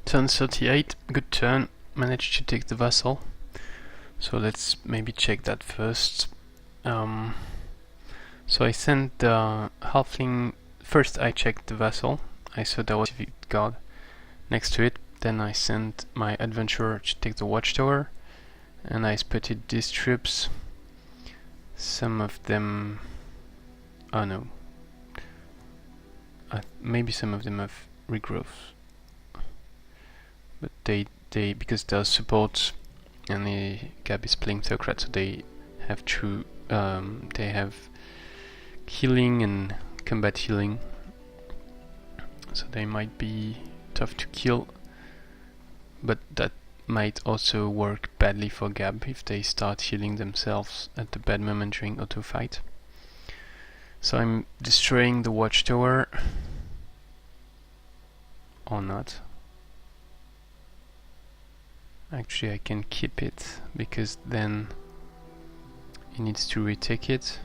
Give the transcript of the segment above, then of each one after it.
Turn 38, good turn, managed to take the Vassal. So let's maybe check that first. So I sent the Halfling, first I checked the Vassal, I saw there was a Civic Guard next to it, then I sent my Adventurer to take the Watchtower, and I spotted these troops. Some of them... oh no. Maybe some of them have regrowth. But they because there's support and the Gab is playing Theocrat, so they have true they have healing and combat healing, so they might be tough to kill, but that might also work badly for Gab if they start healing themselves at the bad moment during auto fight. So I'm destroying the Watchtower, or not. Actually I can keep it, because then he needs to retake it.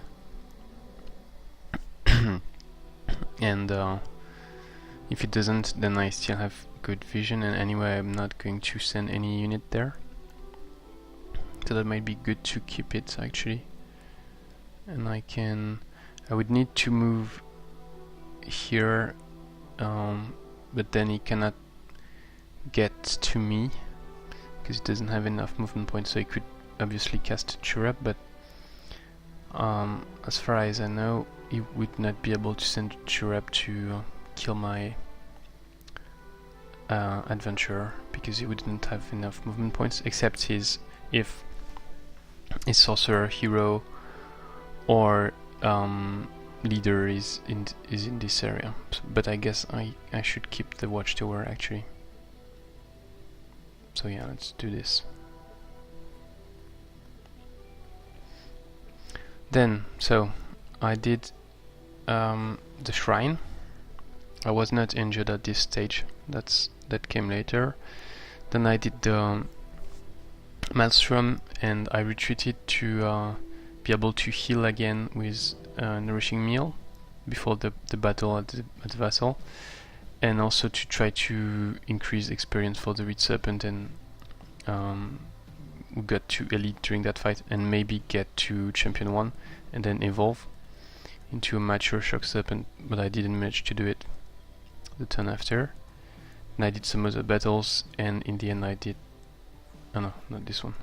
And if it doesn't, then I still have good vision, and anyway I'm not going to send any unit there. So that might be good to keep it actually. And I would need to move here, but then he cannot get to me because he doesn't have enough movement points, so he could obviously cast a Chirrup, but as far as I know he would not be able to send a Chirrup to kill my adventurer, because he wouldn't have enough movement points, except if his sorcerer, hero, or leader is in this area. But I guess I should keep the Watchtower actually. So yeah, let's do this. Then, so I did the shrine. I was not injured at this stage. That came later. Then I did the Maelstrom, and I retreated to be able to heal again with nourishing meal before the battle at the Vassal, and also to try to increase experience for the Red Serpent, and we got to Elite during that fight, and maybe get to Champion 1 and then evolve into a mature Shock Serpent, but I didn't manage to do it the turn after. And I did some other battles, and in the end I did... oh no, not this one.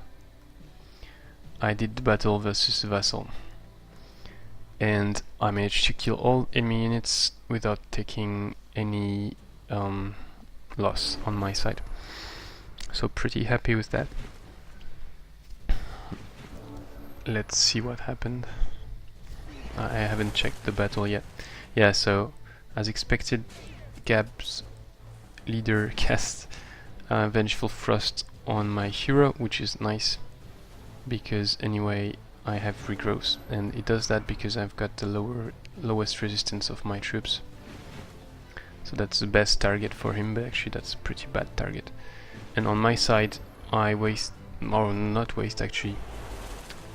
I did the battle versus the Vassal, and I managed to kill all enemy units without taking any loss on my side. So pretty happy with that. Let's see what happened. I haven't checked the battle yet. Yeah, so as expected, Gab's leader cast Vengeful Frost on my hero, which is nice, because anyway I have regrowth, and it does that because I've got the lowest resistance of my troops. So that's the best target for him, but actually that's a pretty bad target. And on my side I waste, or not waste actually,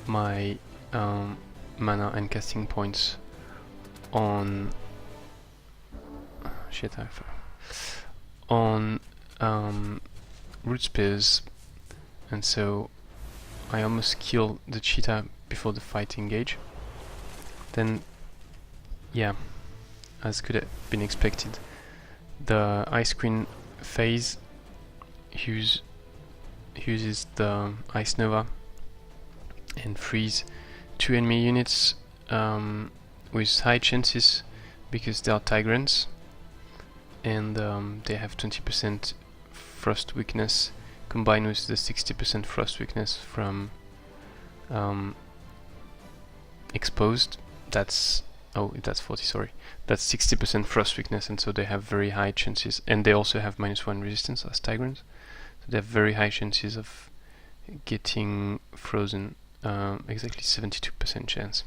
my mana and casting points on on root spears, and so I almost killed the cheetah before the fight engage. Then, yeah, as could have been expected, the Ice Queen phase uses the Ice Nova and freeze 2 enemy units with high chances, because they are Tigrants, and they have 20% frost weakness combined with the 60% frost weakness from exposed. That's 40, sorry. That's 60% frost weakness, and so they have very high chances, and they also have -1 resistance as Tigrants, so they have very high chances of getting frozen, exactly 72% chance.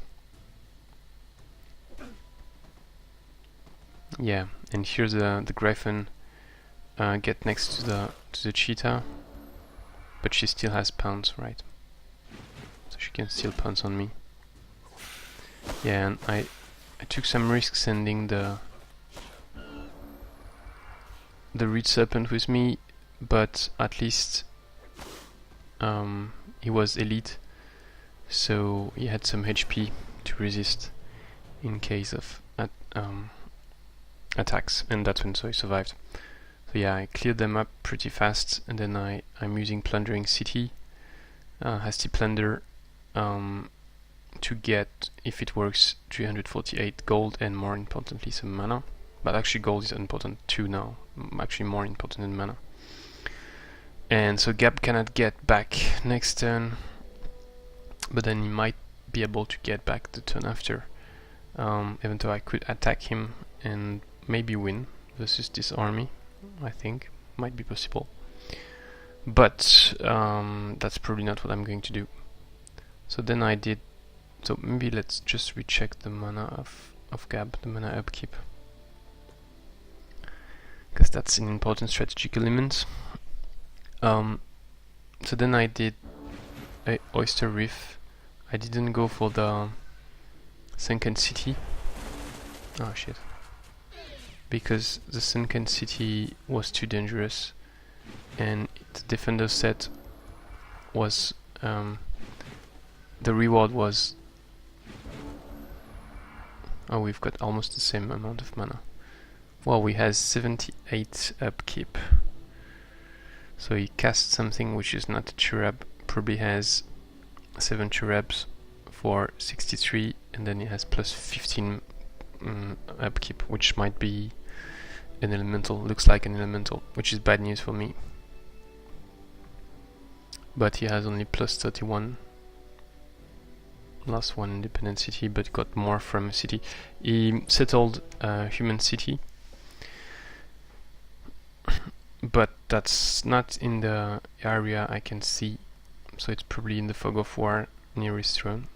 Yeah, and here the Griffin get next to the cheetah, but she still has pounce, right? So she can still pounce on me. Yeah, and I took some risks sending the Red Serpent with me, but at least he was elite, so he had some HP to resist in case of attacks, and that's when so he survived. So yeah, I cleared them up pretty fast, and then I'm using Plundering City, Hasty Plunder, to get, if it works, 348 gold and more importantly some mana. But actually gold is important too now, actually more important than mana. And so Gab cannot get back next turn, but then he might be able to get back the turn after, even though I could attack him and maybe win versus this army. I think might be possible, but that's probably not what I'm going to do. So then I did, so maybe let's just recheck the mana of Gab, the mana upkeep, because that's an important strategic element. So then I did a Oyster Reef. I didn't go for the Sunken City. Oh shit. Because the Sunken City was too dangerous, and the defender set was the reward was, oh, we've got almost the same amount of mana. Well, we has 78 upkeep, so he cast something which is not a cherub, probably has 7 cherubs for 63, and then he has plus 15 upkeep, which might be an elemental, looks like an elemental, which is bad news for me. But he has only plus 31. Last one independent city, but got more from a city. He settled a human city, but that's not in the area I can see, so it's probably in the fog of war near his throne.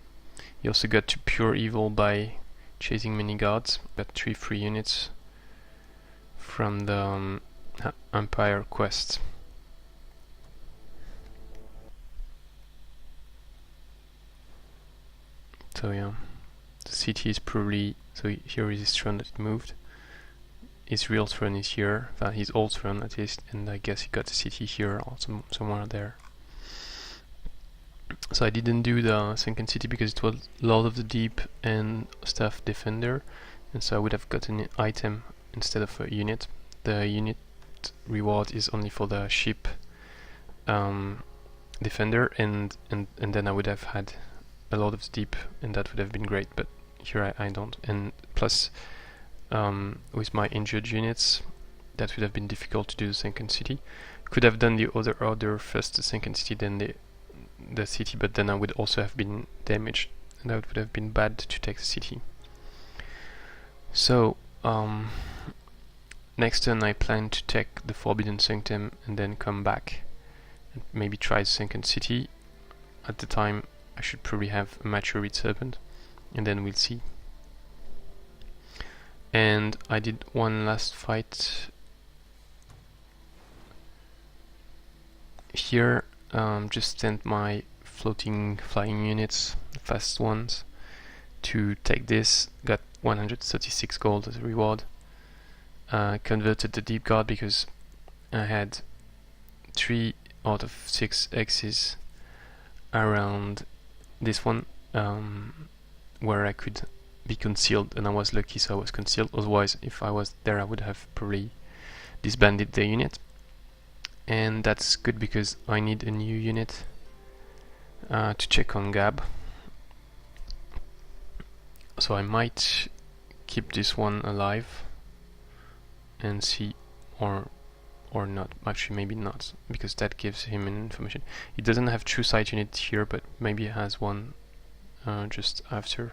He also got to pure evil by chasing many guards, got 3 free units from the Empire quest. So yeah, the city is probably, so here is his throne that it moved. His real throne is here, his old throne at least, and I guess he got the city here or somewhere there. So I didn't do the Sunken City because it was Lord of the Deep and Staff Defender, and so I would have gotten an item instead of a unit. The unit reward is only for the ship defender, and then I would have had a Lord of the Deep, and that would have been great, but here I don't. And plus, with my injured units, that would have been difficult to do the Sunken City. Could have done the other order first, the Sunken City, then the city, but then I would also have been damaged, and that would have been bad to take the city. So next turn I plan to take the Forbidden Sanctum and then come back and maybe try the Sunken City. At the time I should probably have a mature Reed Serpent, and then we'll see. And I did one last fight here. Just sent my flying units, the fast ones, to take this. Got 136 gold as a reward. Converted the Deep Guard because I had 3 out of 6 X's around this one, where I could be concealed, and I was lucky, so I was concealed. Otherwise, if I was there, I would have probably disbanded the unit. And that's good because I need a new unit to check on Gab. So I might keep this one alive and see, or not. Actually, maybe not, because that gives him an information. He doesn't have true sight unit here, but maybe he has one just after.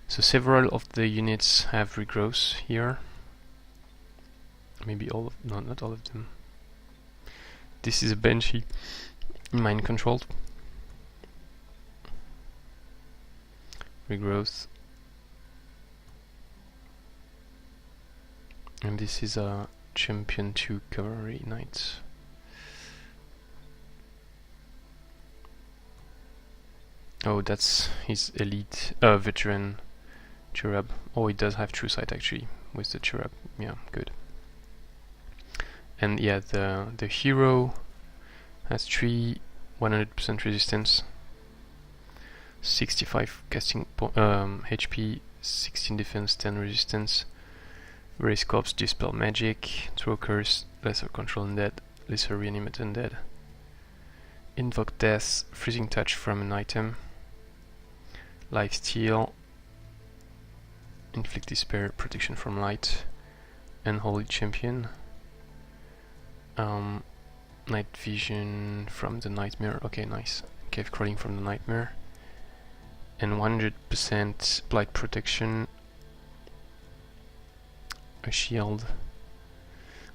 So several of the units have regrowth here. Maybe all of, no, not all of them. This is a Banshee, mind controlled. Regrowth. And this is a Champion 2 Cavalry Knight. Oh, that's his elite veteran cherub. Oh, he does have true sight actually with the cherub. Yeah, good. And yeah, the hero has 3 100% resistance, 65 casting HP, 16 defense, 10 resistance. Raise Corpse, Dispel Magic, Throw Curse, Lesser Control Undead, Lesser Reanimate Undead. Invoke Death, Freezing Touch from an item. Lifesteal, Inflict Despair, Protection from Light. Unholy Champion. Night Vision from the Nightmare, okay, nice. Cave Crawling from the Nightmare. And 100% Blight Protection. A shield,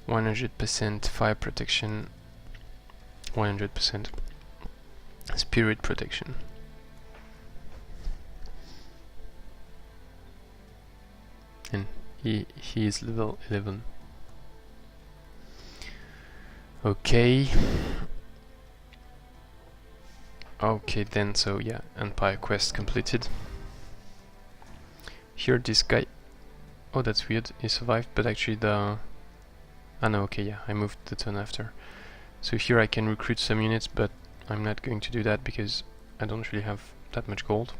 100% fire protection, 100% spirit protection. And he is level 11. Okay. Okay then, so yeah, Empire Quest completed. Here this guy, oh that's weird, he survived, but actually the... Ah no, okay, yeah, I moved the turn after. So here I can recruit some units, but I'm not going to do that because I don't really have that much gold.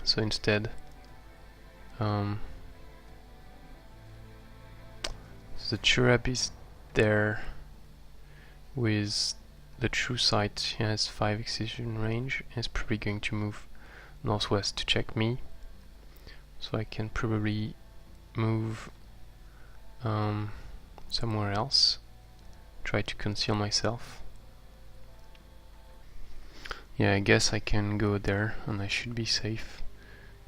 So instead, the Cherub is there with the True Sight. He has 5 excision range, and is probably going to move northwest to check me. So I can probably move somewhere else, try to conceal myself. Yeah, I guess I can go there and I should be safe.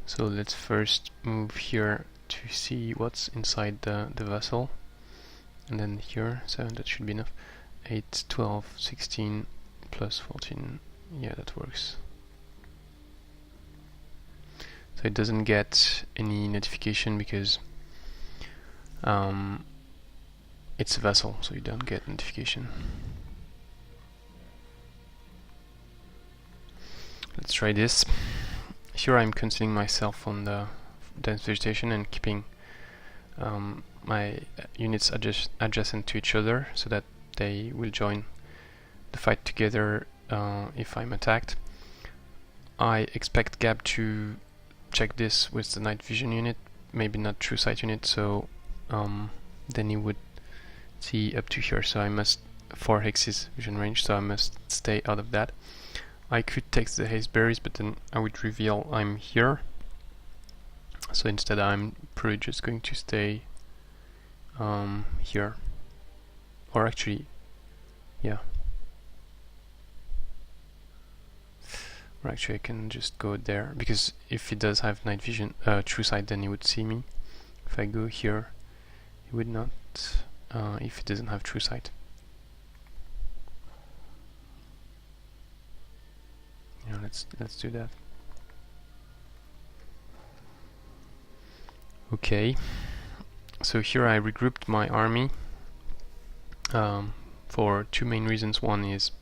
So let's first move here to see what's inside the Vassal. And then here, so that should be enough. 8, 12, 16 plus 14, yeah, that works. So it doesn't get any notification because it's a Vassal, so you don't get notification. Let's try this. Here I'm concealing myself on the dense vegetation and keeping my units adjacent to each other so that they will join the fight together if I'm attacked. I expect Gab to check this with the night vision unit, maybe not true sight unit, so then he would see up to here, so I must 4 hexes vision range, so I must stay out of that. I could take the haze berries, but then I would reveal I'm here, so instead I'm probably just going to stay here, or actually, yeah, or actually I can just go there, because if he does have night vision, true sight, then he would see me. If I go here, he would not, if he doesn't have true sight. Yeah, let's do that. Okay, so here I regrouped my army for 2 main reasons. One is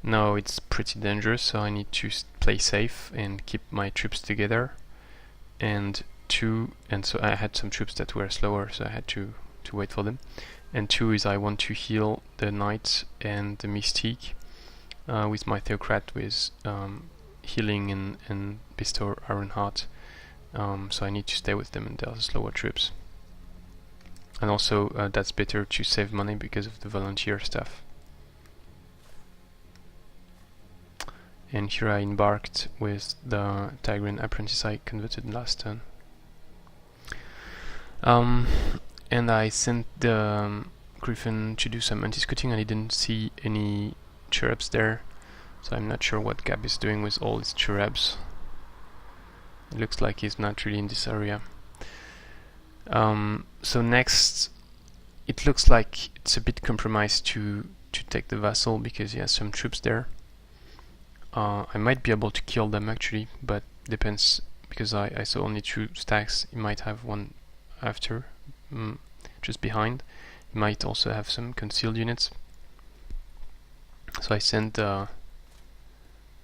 now it's pretty dangerous, so I need to play safe and keep my troops together. And 2, and so I had some troops that were slower, so I had to wait for them. And 2 is I want to heal the Knight and the Mystique with my Theocrat with healing and bestow Iron Heart. So I need to stay with them, and they're slower troops. And also that's better to save money because of the volunteer stuff. And here I embarked with the Tigran Apprentice I converted last turn. And I sent the Griffin to do some anti-scouting. I didn't see any cherubs there, so I'm not sure what Gab is doing with all his cherubs. It looks like he's not really in this area. So next, it looks like it's a bit compromised to take the Vassal because he has some troops there. I might be able to kill them actually, but depends, because I saw only 2 stacks. He might have one after, just behind. He might also have some concealed units. So I sent the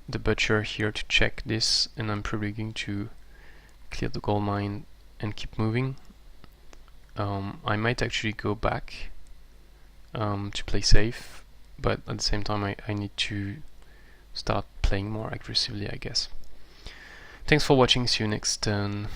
Butcher here to check this, and I'm probably going to clear the gold mine and keep moving. I might actually go back to play safe, but at the same time I need to start playing more aggressively, I guess. Thanks for watching, see you next turn.